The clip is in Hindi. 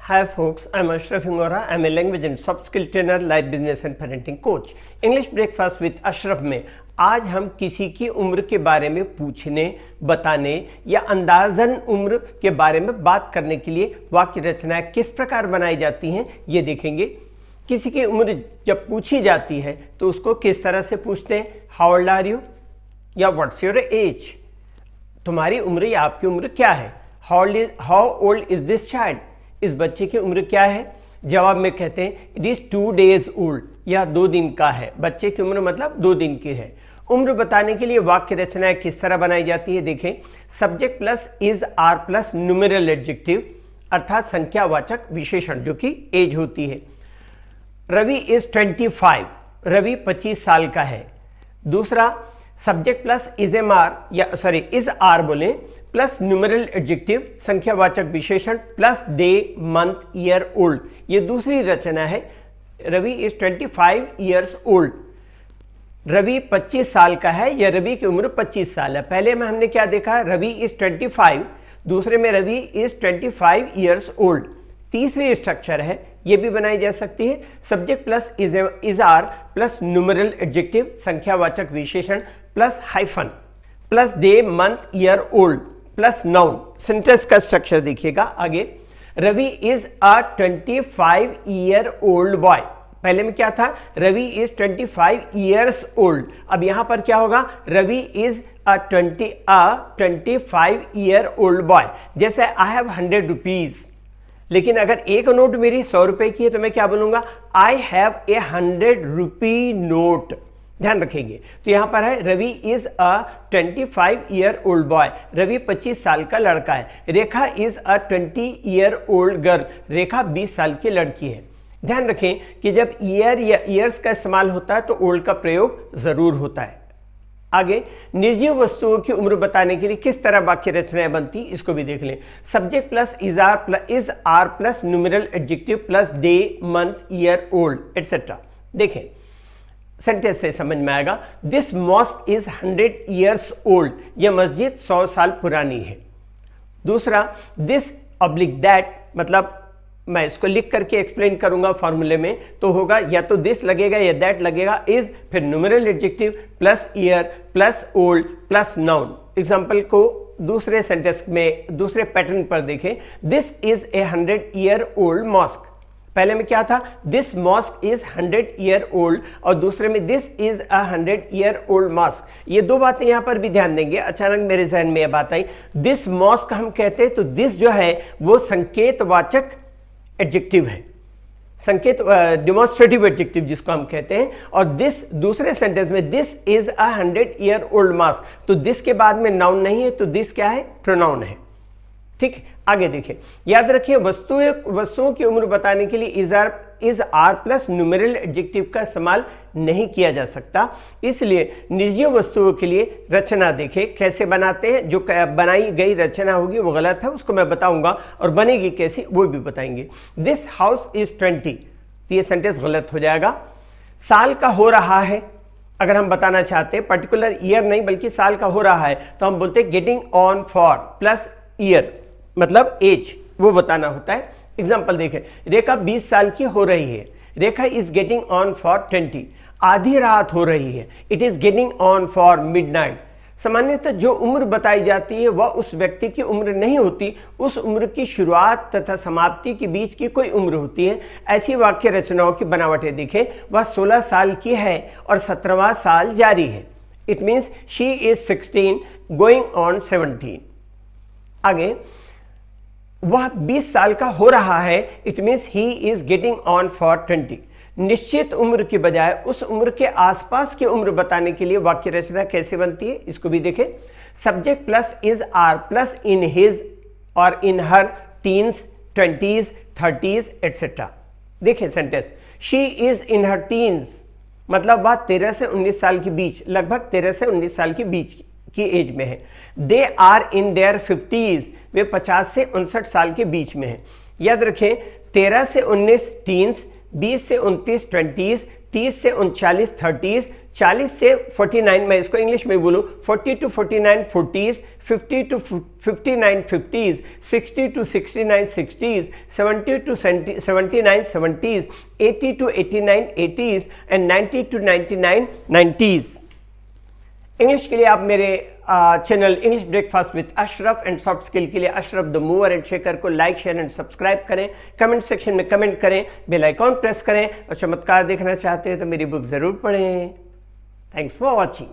Hi folks, I'm Ashraf Ingora. I'm a language and soft skill trainer, life business and parenting coach. English breakfast with Ashraf में आज हम किसी की उम्र के बारे में पूछने, बताने या अंदाजन उम्र के बारे में बात करने के लिए वाक्य रचनाएं किस प्रकार बनाई जाती हैं ये देखेंगे। किसी की उम्र जब पूछी जाती है तो उसको किस तरह से पूछते हैं, हाउ ओल्ड आर यू या व्हाट्स योर एज, तुम्हारी उम्र या आपकी उम्र क्या है। How old is this child, इस बच्चे की उम्र क्या है। जवाब में कहते हैं इट इज 2 days ओल्ड, यह 2 दिन का है। बच्चे की उम्र मतलब 2 दिन की है। उम्र बताने के लिए वाक्य रचनाएं किस तरह बनाई जाती है देखें। Subject plus is are plus numeral adjective अर्थात संख्यावाचक विशेषण जो कि एज होती है। रवि इज 25, रवि 25 साल का है। दूसरा subject plus is am are या सॉरी इज आर बोले प्लस न्यूमेरल एडजेक्टिव संख्यावाचक विशेषण plus day month year old, ये दूसरी रचना है। Ravi is 25 years old, Ravi 25 साल का है या रवि की उम्र 25 साल है। पहले में हमने क्या देखा, रवि इज 25, दूसरे में रवि इज 25 years ओल्ड। तीसरी स्ट्रक्चर है, ये भी बनाई जा सकती है। Subject plus is are plus numeral adjective संख्यावाचक विशेषण plus hyphen plus day month year old plus noun. Sentence का स्ट्रक्चर देखिएगा आगे। Ravi is a 25 year old boy, पहले में क्या था, रवि इज 25 years ओल्ड। अब यहां पर क्या होगा, Ravi is a 25 year old boy. जैसे आई हैव 100 rupees, लेकिन अगर एक नोट मेरी 100 रुपए की है तो मैं क्या बोलूंगा, I have a 100 rupee note. ध्यान रखेंगे। तो यहां पर है Ravi is a 25 year old boy, Ravi 25 साल का लड़का है। Rekha is a 20 year old girl, Rekha 20 साल की लड़की है। ध्यान रखें कि जब ईयर या ईयर्स का इस्तेमाल होता है तो ओल्ड का प्रयोग जरूर होता है। आगे निर्जीव वस्तुओं की उम्र बताने के लिए किस तरह वाक्य रचनाएं बनती, इसको भी देख लें। Subject plus is are plus numeral adjective plus day month year old etcetera. देखें सेंटेंस से समझ में आएगा। This mosque is 100 years old, यह मस्जिद 100 साल पुरानी है। दूसरा दिस ऑब्लिक दैट, मतलब मैं इसको लिख करके एक्सप्लेन करूंगा फॉर्मूले में तो होगा या तो दिस लगेगा या दैट लगेगा, इज फिर numeral adjective plus year plus old plus noun. Example को दूसरे सेंटेंस में दूसरे पैटर्न पर देखें। This is a 100 year old mosque, पहले में क्या था, this mosque is 100 year old और दूसरे में this is a 100 year old mosque. ये दो बातें यहां पर भी ध्यान देंगे। अचानक मेरे जहन में यह बात आई, दिस मॉस्क हम कहते हैं तो दिस जो है वो संकेतवाचक एडजेक्टिव है, संकेत डेमोन्स्ट्रेटिव एडजेक्टिव जिसको हम कहते हैं। और दिस दूसरे सेंटेंस में this is a 100 year old mosque, तो दिस के बाद में नाउन नहीं है तो दिस क्या है, प्रोनाउन है। ठीक, आगे देखिए। याद रखिए वस्तुओं की उम्र बताने के लिए is are plus numeral adjective का इस्तेमाल नहीं किया जा सकता, इसलिए निर्जीव वस्तुओं के लिए रचना देखें कैसे बनाते हैं। जो बनाई गई रचना होगी वो गलत है, उसको मैं बताऊंगा, और बनेगी कैसी वो भी बताएंगे। दिस हाउस इज 20, तो ये सेंटेंस गलत हो जाएगा। साल का हो रहा है, अगर हम बताना चाहते हैं पर्टिकुलर ईयर नहीं बल्कि साल का हो रहा है तो हम बोलते हैं getting on for plus year, मतलब एज, वो बताना होता है। एग्जाम्पल देखें, रेखा 20 साल की हो रही है, Rekha is getting on for 20, आधी रात हो रही है, it is getting on for midnight. सामान्यतः जो उम्र बताई जाती है वह उस व्यक्ति की उम्र नहीं होती, उस उम्र की शुरुआत तथा समाप्ति के बीच की कोई उम्र होती है। ऐसी वाक्य रचनाओं की बनावटें देखें, वह 16 साल की है और 17वां साल जारी है। It means she is 16 going on 17। आगे वह 20 साल का हो रहा है, it means he is getting on for 20। निश्चित उम्र की बजाय उस उम्र के आसपास की उम्र बताने के लिए वाक्य रचना कैसे बनती है, इसको भी देखें। Subject plus is are plus in his और in her teens 20s 30s etcetera. देखें sentence, she is in her teens, मतलब वह 13 से 19 साल के बीच, लगभग 13 से 19 साल के बीच की एज में है। They are in their 50s, वे 50 से 59 साल के बीच में है। याद रखें 13 से 19 टीन्स, 20 से 29 20s, 30 से 39 30s, 40 से 49, मैं इसको इंग्लिश में बोलूँ, 40 to 49 40s, 50 to 59 50s, 60 to 69 60s, 70 to 79 70s, 80 to 89 80s and 90 to 99 90s। English के लिए आप मेरे channel English breakfast with Ashraf and soft skill के लिए Ashraf the mover and shaker को लाइक शेयर एंड सब्सक्राइब करें, कमेंट सेक्शन में कमेंट करें, बेल आइकॉन प्रेस करें और चमत्कार देखना चाहते हैं तो मेरी बुक जरूर पढ़ें। Thanks for watching.